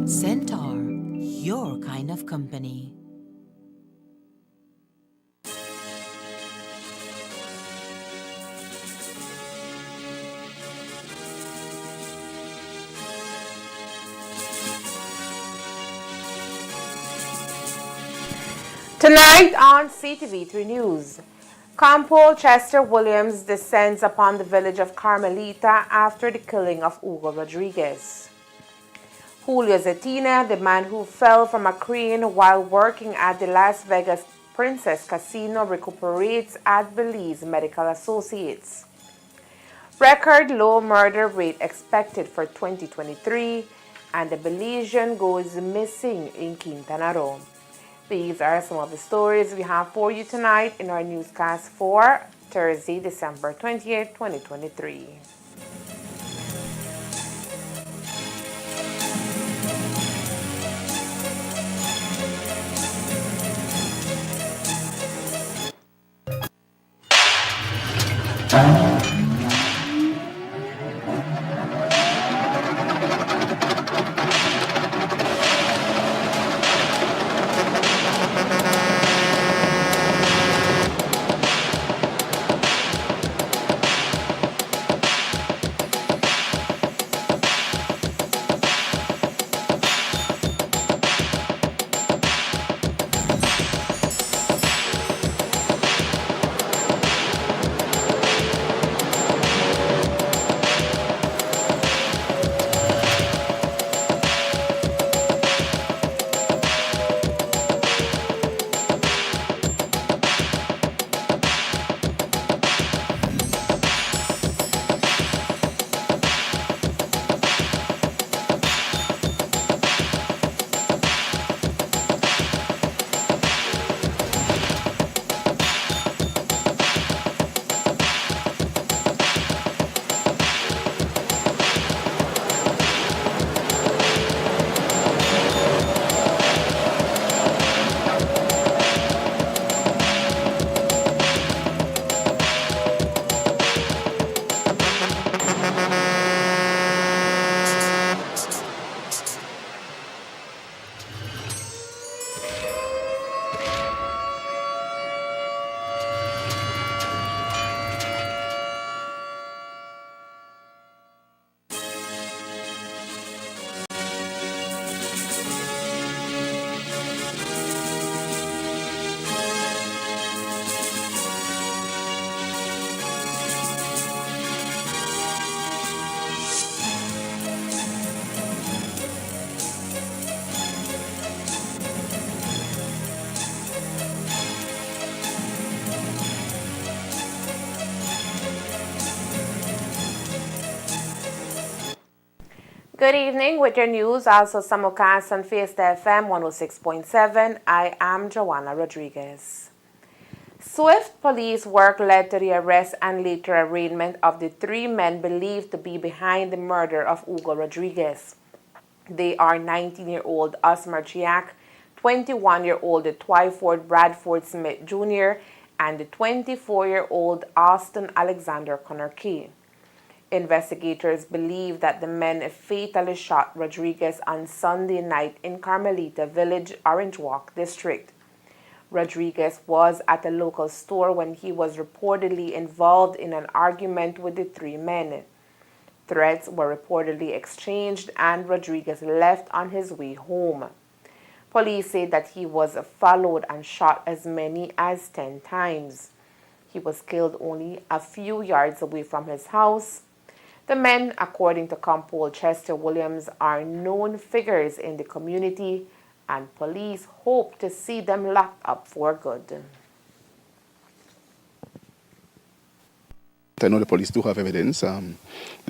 Centaur, your kind of company. Tonight on CTV3 News, Compole Chester Williams descends upon the village of Carmalita after the killing of Hugo Rodriguez. Julio Zetina, the man who fell from a crane while working at the Las Vegas Princess Casino, recuperates at Belize Medical Associates. Record low murder rate expected for 2023, and the Belizean goes missing in Quintana Roo. These are some of the stories we have for you tonight in our newscast for Thursday, December 20th, 2023. Good evening with your news, also simulcast on Fiesta FM 106.7. I am Joanna Rodriguez. Swift police work led to the arrest and later arraignment of the three men believed to be behind the murder of Hugo Rodriguez. They are 19-year-old Osmar Chiak, 21-year-old Twyford Bradford Smith Jr., and the 24-year-old Austin Alexander Connerkey. Investigators believe that the men fatally shot Rodriguez on Sunday night in Carmalita Village, Orange Walk District. Rodriguez was at a local store when he was reportedly involved in an argument with the three men. Threats were reportedly exchanged and Rodriguez left on his way home. Police say that he was followed and shot as many as 10 times. He was killed only a few yards away from his house. The men, according to Compole Chester Williams, are known figures in the community, and police hope to see them locked up for good. I know the police do have evidence. The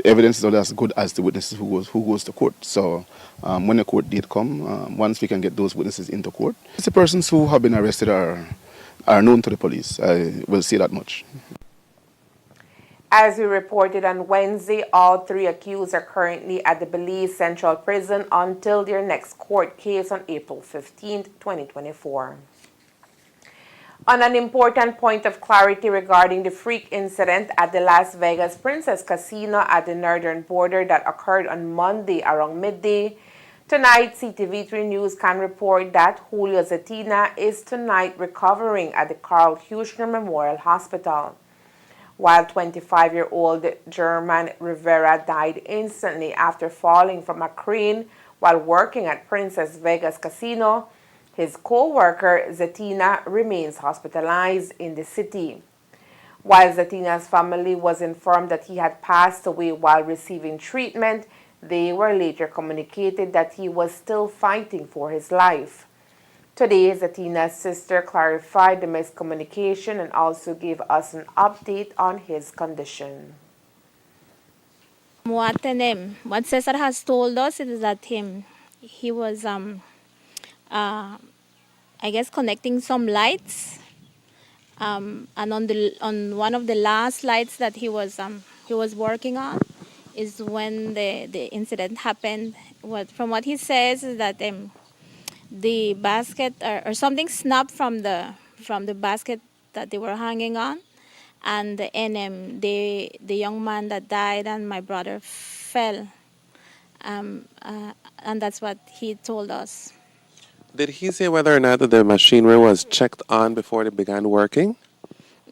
evidence is only as good as the witnesses who goes to court. So when the court date come, once we can get those witnesses into court, the persons who have been arrested are known to the police. I will say that much. As we reported on Wednesday, all three accused are currently at the Belize Central Prison until their next court case on April 15, 2024. On an important point of clarity regarding the freak incident at the Las Vegas Princess Casino at the northern border that occurred on Monday around midday, Tonight, CTV3 News can report that Julio Zetina is tonight recovering at the Carl Huchner Memorial Hospital. While 25-year-old German Rivera died instantly after falling from a crane while working at Princess Vegas Casino, his co-worker Zetina remains hospitalized in the city. While Zetina's family was informed that he had passed away while receiving treatment, they were later communicated that he was still fighting for his life. Today, Zetina's sister clarified the miscommunication and also gave us an update on his condition. What Cesar has told us is that he was I guess connecting some lights, and on one of the last lights that he was working on is when the incident happened. From what he says is that the basket or something snapped from the basket that they were hanging on, and the young man that died and my brother fell, and that's what he told us. Did he say whether or not that the machinery was checked on before it began working?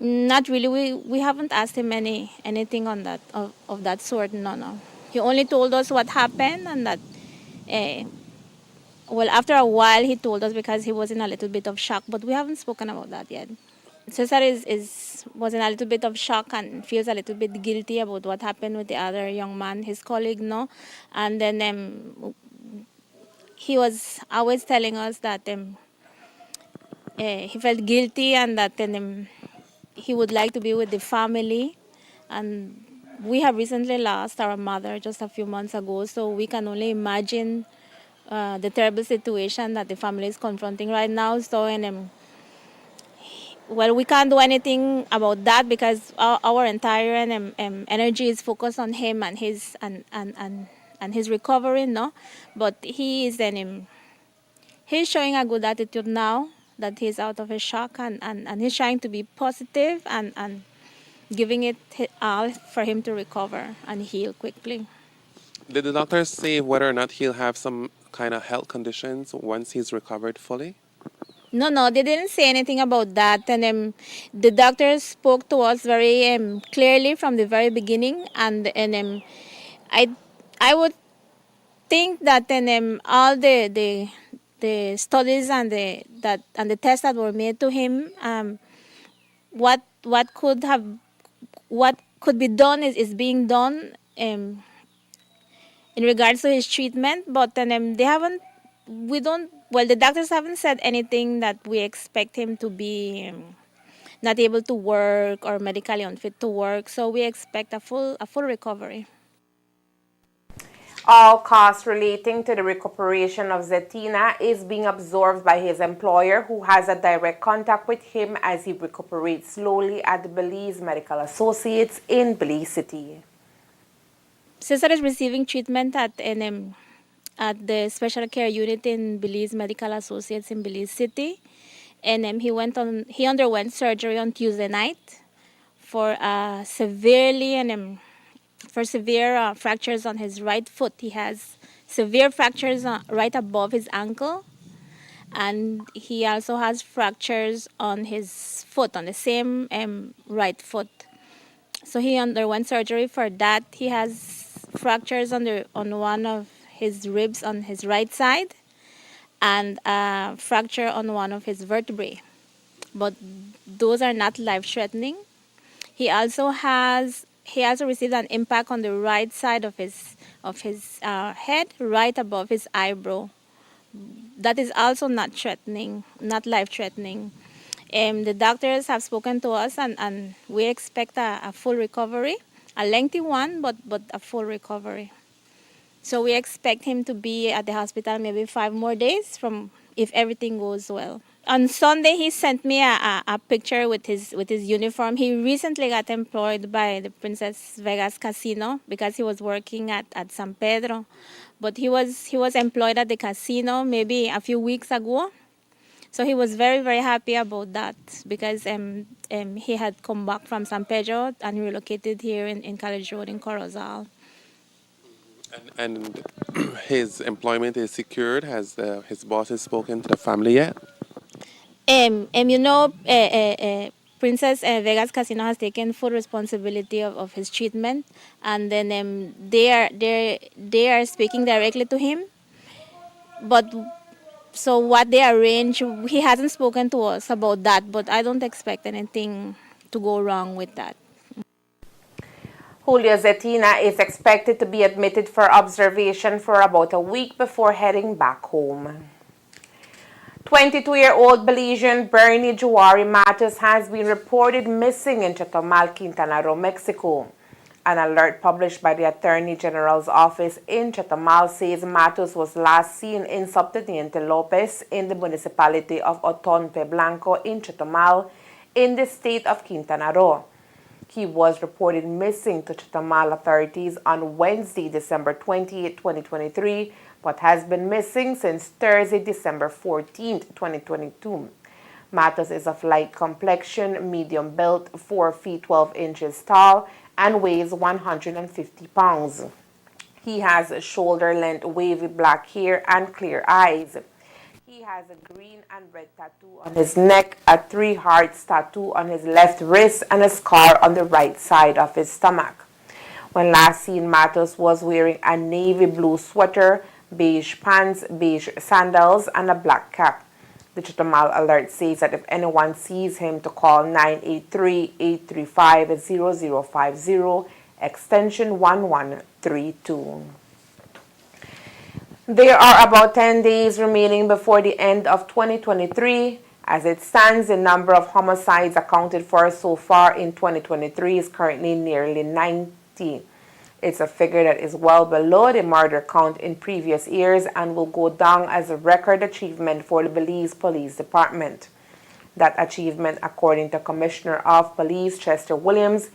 Not really. We haven't asked him anything on that of that sort. No. He only told us what happened, and that well, after a while he told us because he was in a little bit of shock, but we haven't spoken about that yet. Cesar was in a little bit of shock and feels a little bit guilty about what happened with the other young man, his colleague, no, and then he was always telling us that he felt guilty and that he would like to be with the family. And we have recently lost our mother just a few months ago, so we can only imagine the terrible situation that the family is confronting right now. So, well, we can't do anything about that because our entire energy is focused on him and his recovery, no. But he is he's showing a good attitude now that he's out of his shock, and he's trying to be positive and giving it all for him to recover and heal quickly. Did the doctors say whether or not he'll have some kind of health conditions once he's recovered fully? No, they didn't say anything about that. And the doctors spoke to us very clearly from the very beginning. And I would think that all the studies and the tests that were made to him, what could be done is being done in regards to his treatment. But then they haven't. We don't. Well, the doctors haven't said anything that we expect him to be not able to work or medically unfit to work. So we expect a full recovery. All costs relating to the recuperation of Zetina is being absorbed by his employer, who has a direct contact with him as he recuperates slowly at the Belize Medical Associates in Belize City. Cesar is receiving treatment at the special care unit in Belize Medical Associates in Belize City, and he underwent surgery on Tuesday night for severe fractures on his right foot. He has severe fractures right above his ankle, and he also has fractures on his foot, on the same right foot. So he underwent surgery for that. He has fractures on one of his ribs on his right side, and a fracture on one of his vertebrae. But those are not life-threatening. He also received an impact on the right side of his head, right above his eyebrow. That is also not life-threatening. The doctors have spoken to us, and we expect a full recovery, a lengthy one, but a full recovery. So we expect him to be at the hospital maybe 5 more days if everything goes well. On Sunday, he sent me a picture with his uniform. He recently got employed by the Princess Vegas Casino because he was working at San Pedro. But he was employed at the casino maybe a few weeks ago. So he was very, very happy about that because he had come back from San Pedro and relocated here in College Road in Corozal. And his employment is secured. Has his bosses spoken to the family yet? You know, Princess Vegas Casino has taken full responsibility of his treatment, and then they are speaking directly to him. But so what they arrange, he hasn't spoken to us about that. But I don't expect anything to go wrong with that. Julio Zetina is expected to be admitted for observation for about a week before heading back home. 22-year-old Belizean Bernie Juari Matos has been reported missing in Chetumal, Quintana Roo, Mexico. An alert published by the Attorney General's office in Chetumal says Matos was last seen in Subteniente Lopez in the municipality of Otonpe Blanco in Chetumal in the state of Quintana Roo. He was reported missing to Chetumal authorities on Wednesday, December 28, 2023, but has been missing since Thursday, December 14, 2022. Matos is of light complexion, medium built, 4 feet 12 inches tall, and weighs 150 pounds. He has shoulder-length wavy black hair and clear eyes. He has a green and red tattoo on his neck, a 3 hearts tattoo on his left wrist, and a scar on the right side of his stomach. When last seen, Matos was wearing a navy blue sweater, beige pants, beige sandals, and a black cap. The Chetumal alert says that if anyone sees him to call 983-835-0050, extension 1132. There are about 10 days remaining before the end of 2023. As it stands, the number of homicides accounted for so far in 2023 is currently nearly 90. It's a figure that is well below the murder count in previous years and will go down as a record achievement for the Belize Police Department. That achievement, according to Commissioner of Police Chester Williams,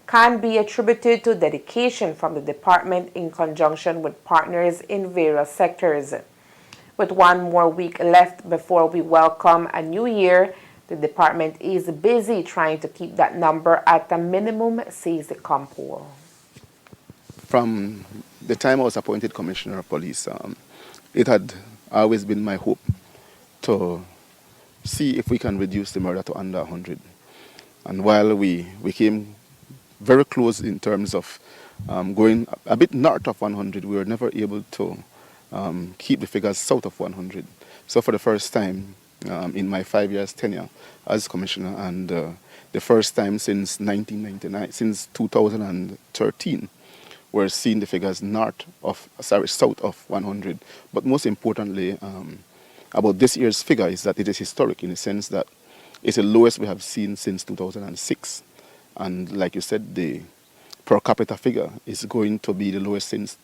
can be attributed to dedication from the department in conjunction with partners in various sectors. With one more week left before we welcome a new year, the department is busy trying to keep that number at a minimum, says the Compol. From the time I was appointed Commissioner of Police, it had always been my hope to see if we can reduce the murder to under 100. And while we came very close in terms of going a bit north of 100, we were never able to keep the figures south of 100. So for the first time in my 5 years tenure as Commissioner, and the first time since 1999, since 2013, we're seeing the figures south of 100. But most importantly, about this year's figure is that it is historic in the sense that it's the lowest we have seen since 2006. And like you said, the per capita figure is going to be the lowest since,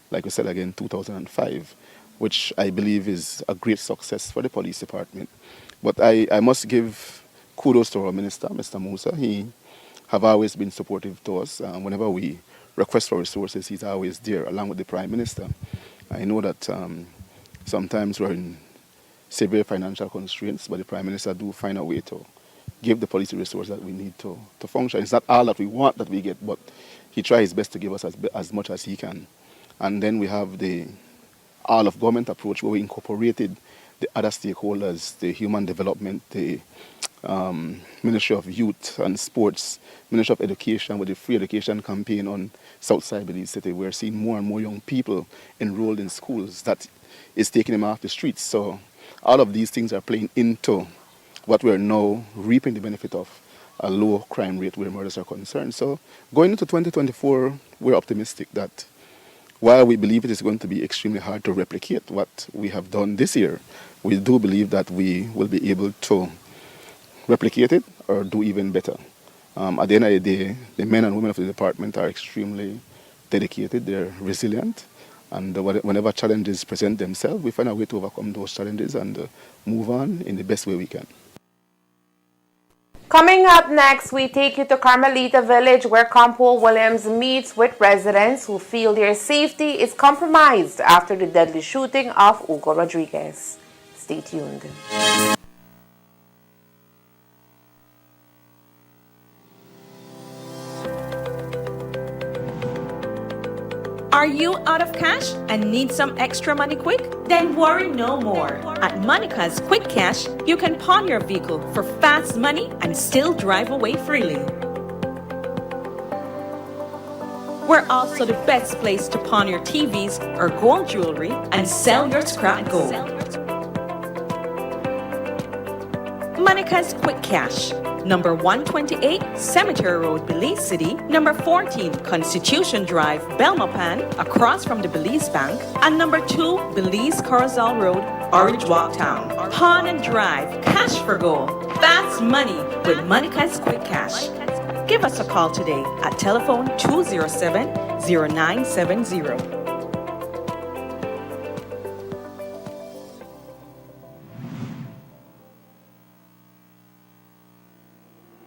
like we said again, 2005, which I believe is a great success for the police department. But I must give kudos to our minister, Mr. Musa. He have always been supportive to us. Whenever we request for resources, he's always there, along with the Prime Minister. I know that sometimes we're in severe financial constraints, but the Prime Minister do find a way to give the police the resources that we need to function. It's not all that we want that we get, but he tries his best to give us as much as he can. And then we have the all-of-government approach where we incorporated the other stakeholders, the human development, the Ministry of Youth and Sports, Ministry of Education with the free education campaign on Southside Belize City. We're seeing more and more young people enrolled in schools that is taking them off the streets. So all of these things are playing into what we're now reaping the benefit of, a low crime rate where murders are concerned. So going into 2024, we're optimistic that while we believe it is going to be extremely hard to replicate what we have done this year, we do believe that we will be able to replicate it or do even better. At the end of the day, the men and women of the department are extremely dedicated, they're resilient, and whenever challenges present themselves, we find a way to overcome those challenges and move on in the best way we can. Coming up next, we take you to Carmalita village where Compol Williams meets with residents who feel their safety is compromised after the deadly shooting of Hugo Rodriguez. Stay tuned. Are you out of cash and need some extra money quick? Then worry no more. At Monica's Quick Cash, you can pawn your vehicle for fast money and still drive away freely. We're also the best place to pawn your TVs or gold jewelry and sell your scrap gold. Monica's Quick Cash. Number 128, Cemetery Road, Belize City. Number 14, Constitution Drive, Belmopan, across from the Belize Bank. And number 2, Belize Corozal Road, Orange Walk Town. Pawn and drive, cash for gold. Fast money with Monica's Quick Cash. Give us a call today at telephone 207-0970.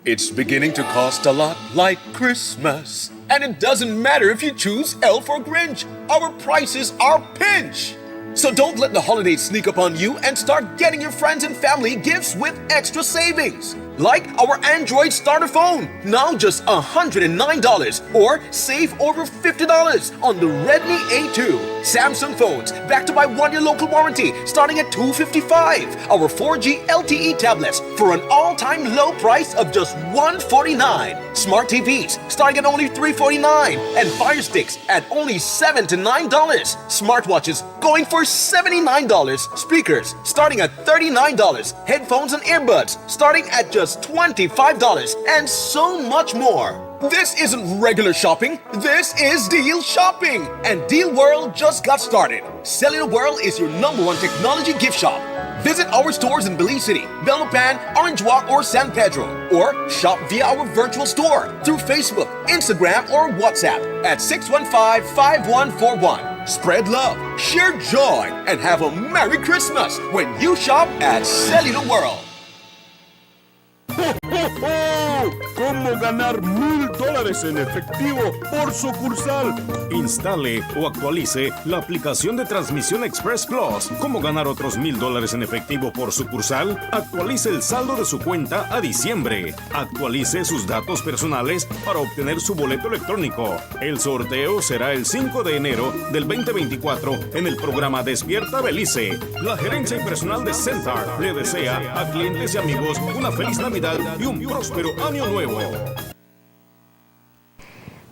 It's beginning to cost a lot like Christmas. And it doesn't matter if you choose Elf or Grinch. Our prices are pinch. So don't let the holidays sneak up on you and start getting your friends and family gifts with extra savings. Like our Android starter phone, now just $109, or save over $50 on the Redmi A2. Samsung phones, backed by 1-year local warranty, starting at $255. Our 4G LTE tablets for an all-time low price of just $149. Smart TVs, starting at only $349, and Fire Sticks at only $7 to $9. Smartwatches going for $79. Speakers, starting at $39. Headphones and earbuds, starting at just $25, and so much more. This isn't regular shopping, this is Deal Shopping! And Deal World just got started. Cellular World is your #1 technology gift shop. Visit our stores in Belize City, Belmopan, Orange Walk, or San Pedro, or shop via our virtual store through Facebook, Instagram, or WhatsApp at 615-5141. Spread love, share joy, and have a Merry Christmas when you shop at Cellular World. ¿Cómo ganar $1,000 en efectivo por sucursal? Instale o actualice la aplicación de Transmisión Express Plus. ¿Cómo ganar otros $1,000 en efectivo por sucursal? Actualice el saldo de su cuenta a diciembre. Actualice sus datos personales para obtener su boleto electrónico. El sorteo será el 5 de enero del 2024 en el programa Despierta Belice. La gerencia y personal de Centar le desea a clientes y amigos una feliz Navidad y un próspero año nuevo.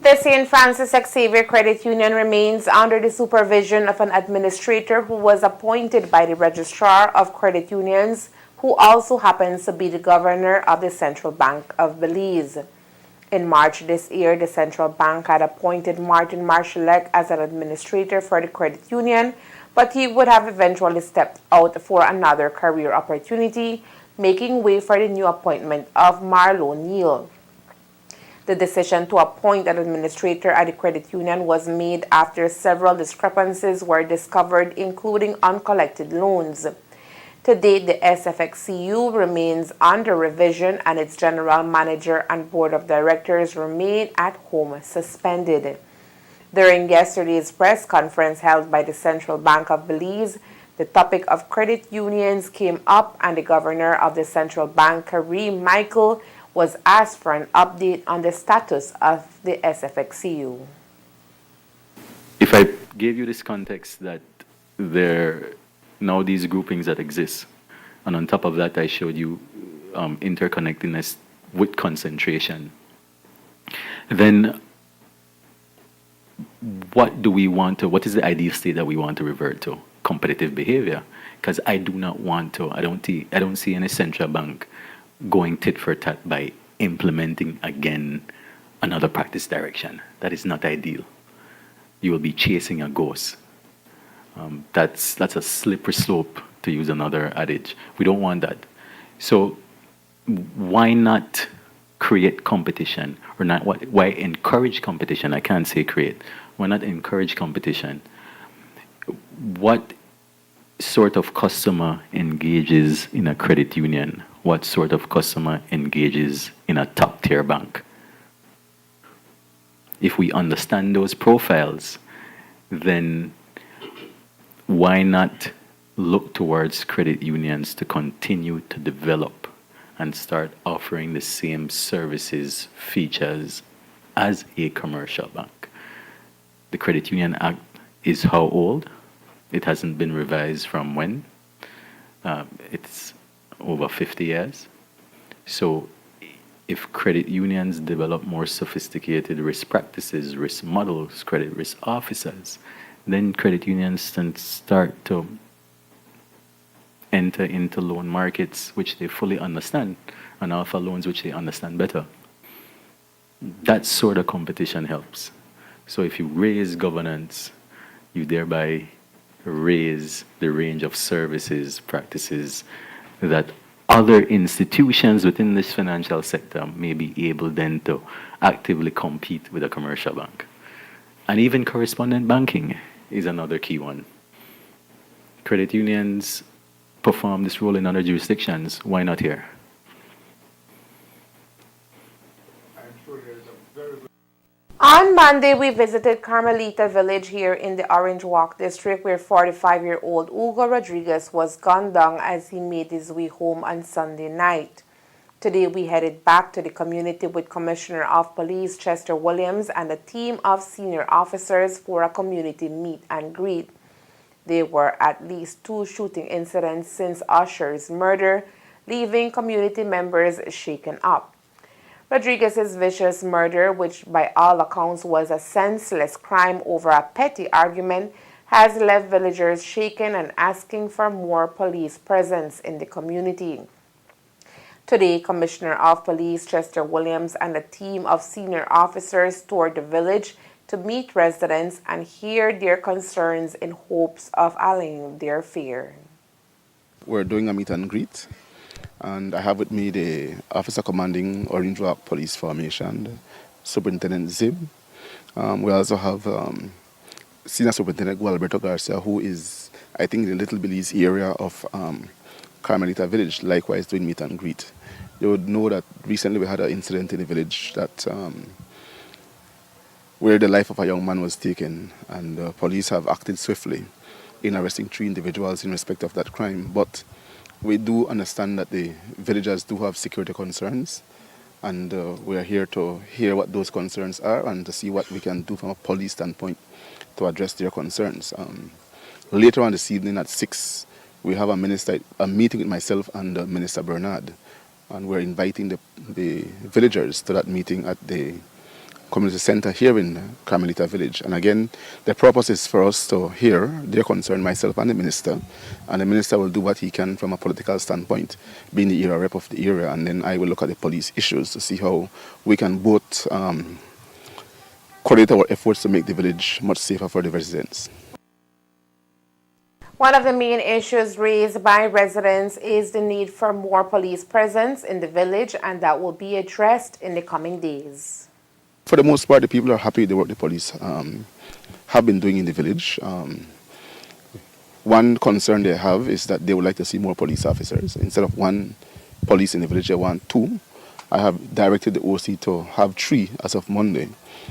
The St. Francis Xavier Credit Union remains under the supervision of an administrator who was appointed by the Registrar of Credit Unions, who also happens to be the governor of the Central Bank of Belize. In March this year, the Central Bank had appointed Martin Marshallek as an administrator for the credit union, but he would have eventually stepped out for another career opportunity, making way for the new appointment of Marlo Neal. The decision to appoint an administrator at the credit union was made after several discrepancies were discovered, including uncollected loans. To date, the SFXCU remains under revision, and its general manager and board of directors remain at home suspended. During yesterday's press conference held by the Central Bank of Belize, the topic of credit unions came up, and the governor of the Central Bank, Kareem Michael, was asked for an update on the status of the SFXCU. If I gave you this context that there are now these groupings that exist, and on top of that I showed you interconnectedness with concentration, then what is the ideal state that we want to revert to? Competitive behavior. Because I do not want to, I don't see any central bank going tit for tat by implementing again another practice direction. That is not ideal. You will be chasing a ghost. That's a slippery slope, to use another adage. We don't want that. So why not create competition, or not? Why encourage competition? I can't say create. Why not encourage competition? What sort of customer engages in a credit union? What sort of customer engages in a top-tier bank? If we understand those profiles, then why not look towards credit unions to continue to develop and start offering the same services, features as a commercial bank? The Credit Union Act is how old? It hasn't been revised from when? It's over 50 years. So if credit unions develop more sophisticated risk practices, risk models, credit risk officers, then credit unions can start to enter into loan markets which they fully understand and offer loans which they understand better. That sort of competition helps. So if you raise governance, you thereby raise the range of services, practices that other institutions within this financial sector may be able then to actively compete with a commercial bank. And even correspondent banking is another key one. Credit unions perform this role in other jurisdictions. Why not here? On Monday, we visited Carmalita village here in the Orange Walk district where 45-year-old Hugo Rodriguez was gunned down as he made his way home on Sunday night. Today, we headed back to the community with Commissioner of Police Chester Williams and a team of senior officers for a community meet and greet. There were at least 2 shooting incidents since Usher's murder, leaving community members shaken up. Rodriguez's vicious murder, which by all accounts was a senseless crime over a petty argument, has left villagers shaken and asking for more police presence in the community. Today, Commissioner of Police Chester Williams and a team of senior officers toured the village to meet residents and hear their concerns in hopes of allaying their fear. We're doing a meet and greet, and I have with me the officer commanding Orange Walk Police Formation, Superintendent Zib. We also have Senior Superintendent Gualberto Garcia, who is, I think, in the Little Belize area of Carmalita village, likewise doing meet and greet. You would know that recently we had an incident in the village that where the life of a young man was taken, and the police have acted swiftly in arresting 3 individuals in respect of that crime. But we do understand that the villagers do have security concerns, and we are here to hear what those concerns are and to see what we can do from a police standpoint to address their concerns. Later on this evening at 6, we have a meeting with myself and Minister Bernard, and we're inviting the villagers to that meeting at the community center here in Carmelita village. And again, the purpose is for us to hear their concern, myself and the minister will do what he can from a political standpoint, being the area rep of the area, and then I will look at the police issues to see how we can both coordinate our efforts to make the village much safer for the residents. One of the main issues raised by residents is the need for more police presence in the village, and that will be addressed in the coming days. For the most part, the people are happy with the work the police have been doing in the village. One concern they have is that they would like to see more police officers. Instead of 1 police in the village, they want 2. I have directed the OC to have 3 as of Monday.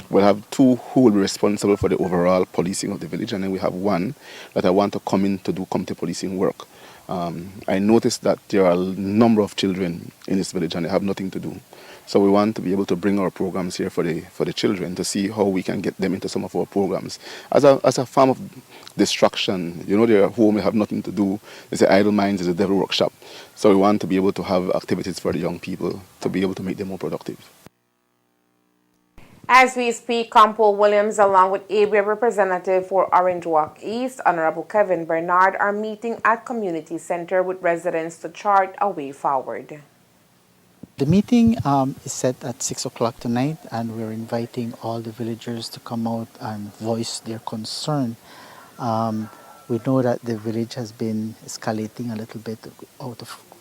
We'll have 2 who will be responsible for the overall policing of the village, and then we have 1 that I want to come in to do community policing work. I noticed that there are a number of children in this village and they have nothing to do. So we want to be able to bring our programs here for the children to see how we can get them into some of our programs. As a form of distraction, you know, they're at home, they have nothing to do. They say idle minds is a devil workshop. So we want to be able to have activities for the young people to be able to make them more productive. As we speak, Campo Williams, along with area representative for Orange Walk East, Honorable Kevin Bernard, are meeting at Community Center with residents to chart a way forward. The meeting is set at 6 o'clock tonight, and we're inviting all the villagers to come out and voice their concern. We know that the village has been escalating a little bit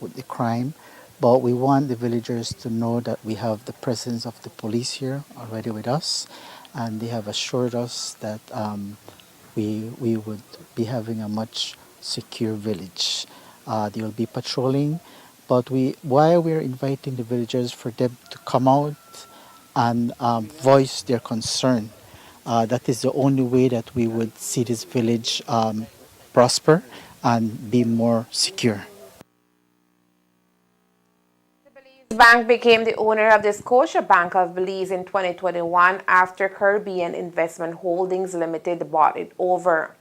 with the crime, but we want the villagers to know that we have the presence of the police here already with us, and they have assured us that we would be having a much secure village. They will be patrolling, but while we're inviting the villagers for them to come out and voice their concern, that is the only way that we would see this village prosper and be more secure. Bank became the owner of the Scotia Bank of Belize in 2021 after Caribbean Investment Holdings Limited bought it over.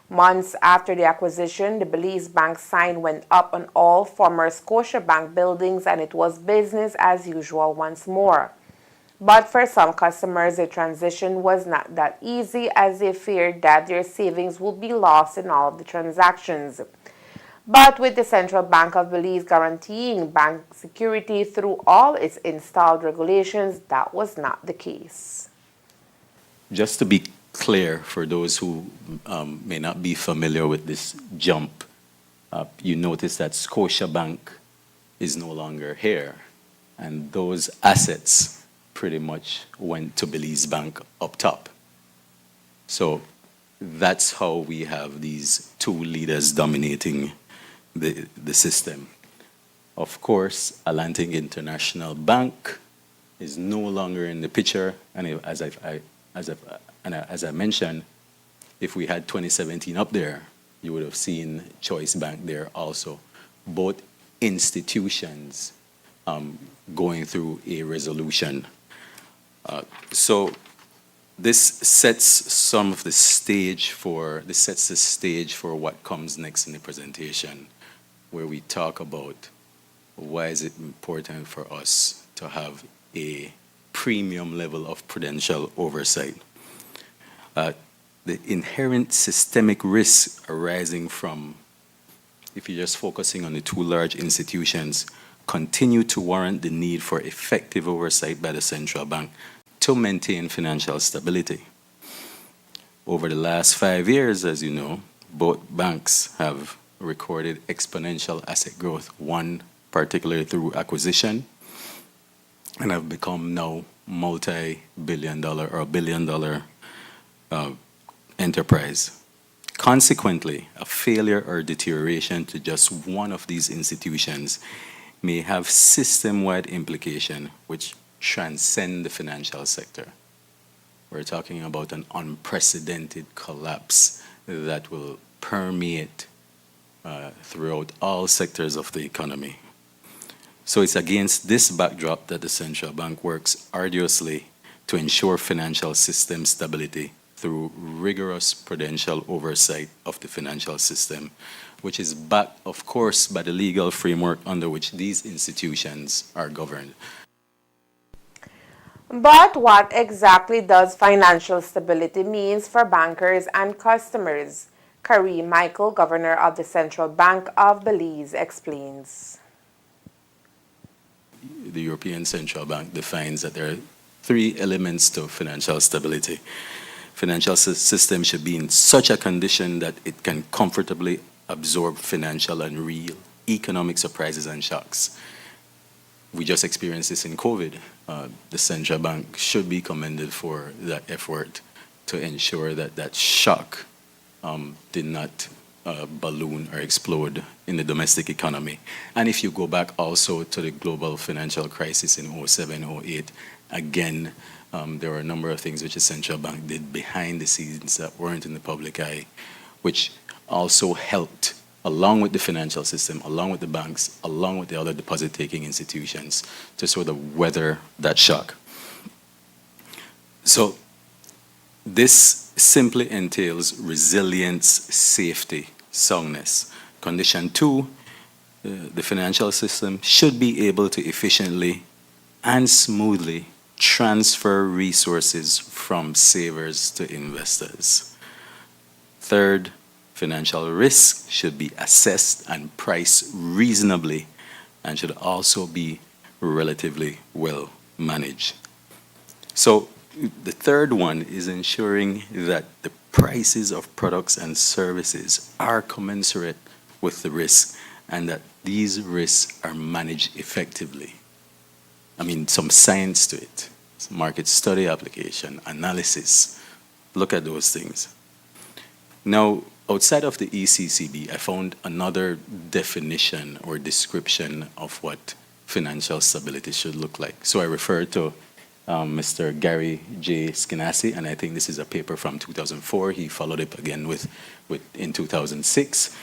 Months after the acquisition, the Belize Bank sign went up on all former Scotiabank buildings and it was business as usual once more. But for some customers, the transition was not that easy as they feared that their savings would be lost in all of the transactions. But with the Central Bank of Belize guaranteeing bank security through all its installed regulations, that was not the case. Just to be clear for those who may not be familiar with this jump, you notice that Scotiabank is no longer here, and those assets pretty much went to Belize Bank up top. So that's how we have these two leaders dominating the system. Of course, Atlantic International Bank is no longer in the picture, and as I mentioned, if we had 2017 up there, you would have seen Choice Bank there also. Both institutions going through a resolution. So this sets the stage for what comes next in the presentation, where we talk about why is it important for us to have a premium level of prudential oversight. The inherent systemic risks arising from, if you're just focusing on the two large institutions, continue to warrant the need for effective oversight by the central bank to maintain financial stability. Over the last 5 years, as you know, both banks have recorded exponential asset growth, one particularly through acquisition, and have become now multi-billion-dollar or billion-dollar enterprise. Consequently, a failure or deterioration to just one of these institutions may have system-wide implication which transcend the financial sector. We're talking about an unprecedented collapse that will permeate throughout all sectors of the economy. So it's against this backdrop that the central bank works arduously to ensure financial system stability through rigorous prudential oversight of the financial system, which is backed, of course, by the legal framework under which these institutions are governed. But what exactly does financial stability mean for bankers and customers? Kareem Michael, Governor of the Central Bank of Belize, explains. The European Central Bank defines that there are three elements to financial stability. Financial system should be in such a condition that it can comfortably absorb financial and real economic surprises and shocks. We just experienced this in COVID. The central bank should be commended for that effort to ensure that that shock did not balloon or explode in the domestic economy. And if you go back also to the global financial crisis in 07, 08, again, there were a number of things which the central bank did behind the scenes that weren't in the public eye, which also helped, along with the financial system, along with the banks, along with the other deposit-taking institutions, to sort of weather that shock. So this simply entails resilience, safety, soundness. Condition 2, the financial system should be able to efficiently and smoothly transfer resources from savers to investors. Third, financial risk should be assessed and priced reasonably and should also be relatively well managed. So the third one is ensuring that the prices of products and services are commensurate with the risk and that these risks are managed effectively. I mean, some science to it. Some market study, application, analysis. Look at those things. Now, outside of the ECCB, I found another definition or description of what financial stability should look like. So I refer to Mr. Gary J. Skinassi, and I think this is a paper from 2004. He followed it again in 2006.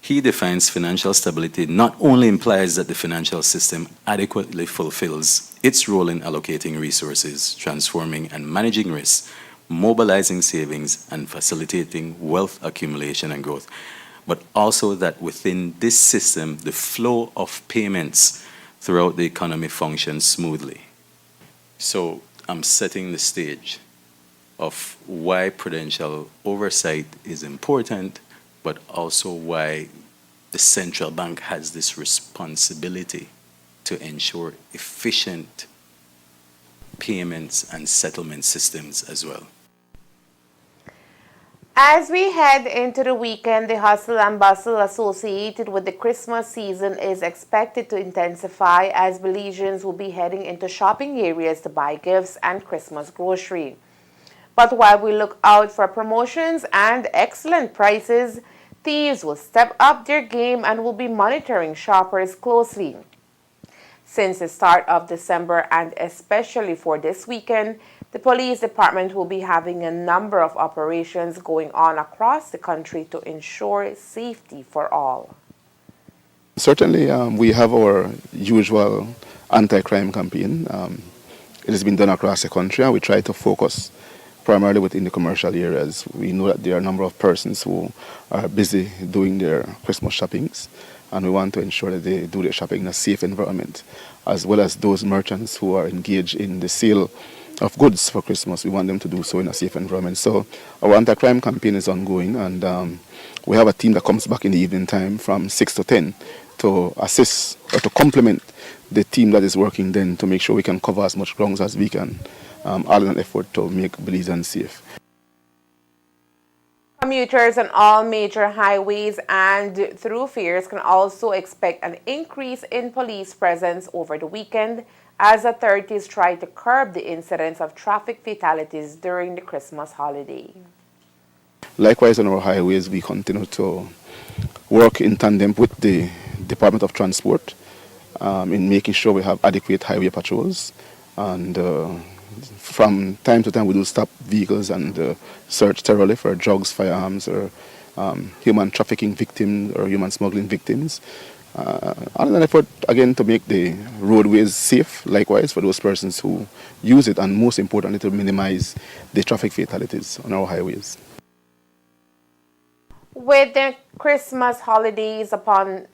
He defines financial stability not only implies that the financial system adequately fulfills its role in allocating resources, transforming and managing risks, mobilizing savings, and facilitating wealth accumulation and growth, but also that within this system, the flow of payments throughout the economy functions smoothly. So I'm setting the stage of why prudential oversight is important, but also why the central bank has this responsibility to ensure efficient payments and settlement systems as well. As we head into the weekend, the hustle and bustle associated with the Christmas season is expected to intensify as Belizeans will be heading into shopping areas to buy gifts and Christmas grocery. But while we look out for promotions and excellent prices, thieves will step up their game and will be monitoring shoppers closely. Since the start of December and especially for this weekend, the police department will be having a number of operations going on across the country to ensure safety for all. Certainly, we have our usual anti-crime campaign. It has been done across the country, and we try to focus primarily within the commercial areas. We know that there are a number of persons who are busy doing their Christmas shoppings, and we want to ensure that they do their shopping in a safe environment, as well as those merchants who are engaged in the sale of goods for Christmas. We want them to do so in a safe environment. So our anti-crime campaign is ongoing, and we have a team that comes back in the evening time from 6 to 10 to assist or to complement the team that is working then to make sure we can cover as much ground as we can, all in an effort to make Belizeans safe. Commuters on all major highways and thoroughfares can also expect an increase in police presence over the weekend as authorities try to curb the incidence of traffic fatalities during the Christmas holiday. Likewise, on our highways, we continue to work in tandem with the Department of Transport in making sure we have adequate highway patrols. And from time to time, we do stop vehicles and search thoroughly for drugs, firearms, or human trafficking victims or human smuggling victims. And an effort, again, to make the roadways safe, likewise, for those persons who use it, and most importantly, to minimize the traffic fatalities on our highways. With the Christmas holidays upon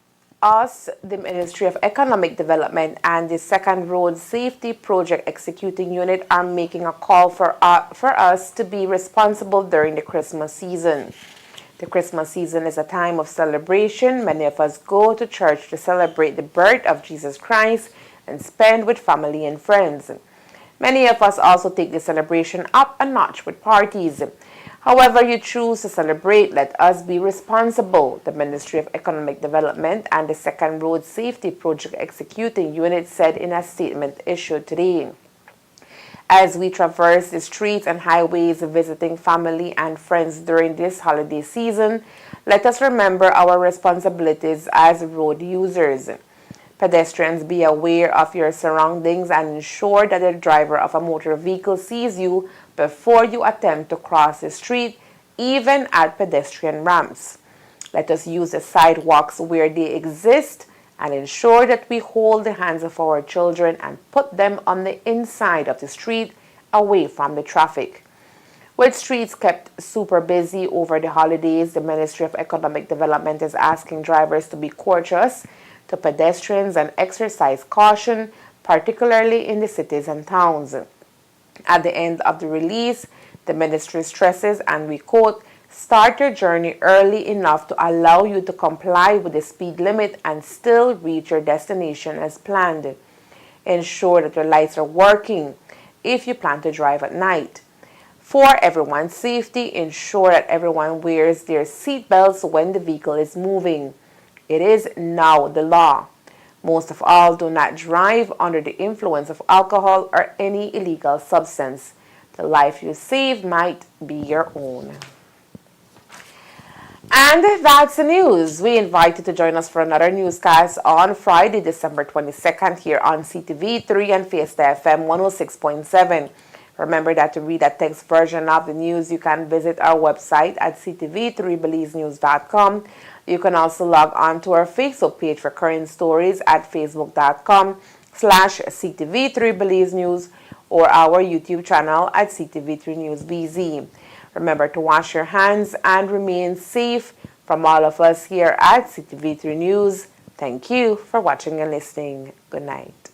us, the Ministry of Economic Development and the Second Road Safety Project Executing Unit are making a call for us to be responsible during the Christmas season. The Christmas season is a time of celebration. Many of us go to church to celebrate the birth of Jesus Christ and spend with family and friends. Many of us also take the celebration up a notch with parties. However you choose to celebrate, let us be responsible. The Ministry of Economic Development and the Second Road Safety Project Executing Unit said in a statement issued today. As we traverse the streets and highways visiting family and friends during this holiday season, let us remember our responsibilities as road users. Pedestrians, be aware of your surroundings and ensure that the driver of a motor vehicle sees you before you attempt to cross the street, even at pedestrian ramps. Let us use the sidewalks where they exist and ensure that we hold the hands of our children and put them on the inside of the street, away from the traffic. With streets kept super busy over the holidays, the Ministry of Economic Development is asking drivers to be courteous to pedestrians and exercise caution, particularly in the cities and towns. At the end of the release, the ministry stresses, and we quote, "Start your journey early enough to allow you to comply with the speed limit and still reach your destination as planned. Ensure that your lights are working if you plan to drive at night. For everyone's safety, ensure that everyone wears their seat belts when the vehicle is moving. It is now the law. Most of all, do not drive under the influence of alcohol or any illegal substance. The life you save might be your own." And that's the news. We invite you to join us for another newscast on Friday, December 22nd here on CTV3 and Fiesta FM 106.7. Remember that to read a text version of the news, you can visit our website at ctv3belizenews.com. You can also log on to our Facebook page for current stories at facebook.com/CTV3 Belize News or our YouTube channel at CTV3 News BZ. Remember to wash your hands and remain safe. From all of us here at CTV3 News, thank you for watching and listening. Good night.